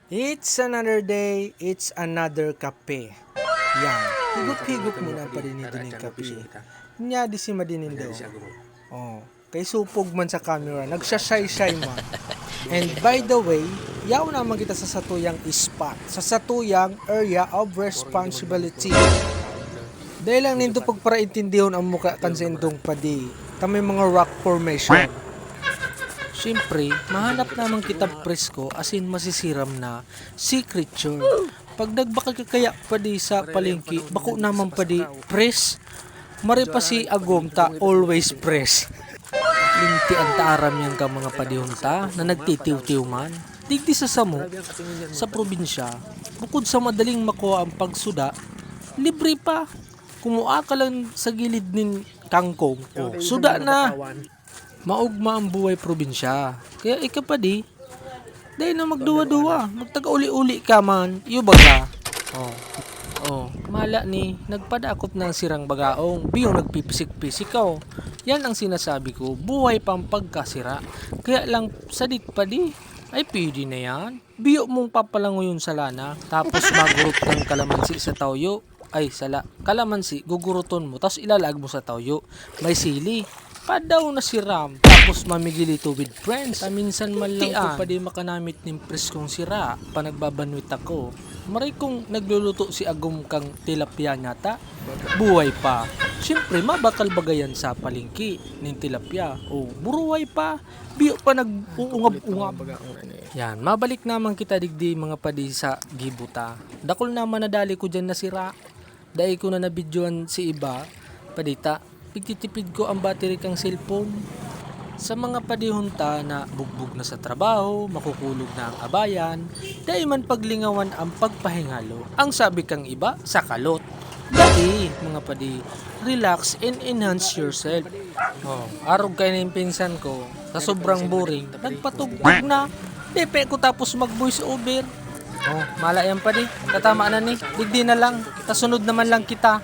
It's another day, it's another kape. Yan. Higop-higop muna pa rin ito ng kape. Nya di si madinin daw. Oh, kay supog man sa camera, nagsasay-say man. And by the way, yaw naman kita sa satuyang spot, sa satuyang area of responsibility. Dahil lang nito pagparaintindihon ang mukha kansendong padi. Kami mga rock formation. Siyempre, mahanap naman kita presko asin masisiram na sea creature. Pag nagbaka kaya pa di sa palengke, bako naman pa di press. Mari pa si agomta always press. Linti ang taaram yan ka mga padihunta na nagtitiw-tiw man. Digdi sa samo, sa probinsya, bukod sa madaling makuha ang pagsuda, libre pa. Kumuha ka lang sa gilid nin kangkong. Oh, suda na. Maugma ang buhay probinsya. Kaya ikapadi, dahil na magduwa-duwa, magtaga-uli-uli ka man, iyo baga. Mala ni, nagpadakop ng sirang bagaong, biyong nagpipisik-pisik ko. Yan ang sinasabi ko, buhay pang pagkasira. Kaya lang, sadik padi, ay pwede na yan. Biyo mong papalangoyon sa lana, tapos magurot ng kalamansi sa tawyo. Ay, kalamansi, guguruton mo, tapos ilalag mo sa tawyo. May sili. Padaw na si Ram, tapos mamigilito with friends. Minsan man lang ko pa di makanamit ng preskong sira, pa nagbabanwit ako. Maray kong nagluluto si Agum kang tilapia nyata, buhay pa. Siyempre, mabakal bagayan sa palengke ng tilapia. O, buruway pa, biyo pa nag-uungab-ungab. Yan, mabalik naman kita digdi mga padi sa gibuta. Dakol naman nadali ko dyan na sira. Dahil ko na nabidyoan si iba, padita, pigtitipid ko ang battery kang cellphone. Sa mga padihunta na bugbog na sa trabaho, makukulog na ang abayan, dahil man paglingawan ang pagpahingalo. Ang sabi kang iba, sa kalot. Dahil, mga padi, relax and enhance yourself. Arog kayo na yung pinsan ko, sa sobrang boring, nagpatugtog na. Depe ko tapos mag voice over. Mala yan padi, katama na ni, digdi na lang, kasunod naman lang kita.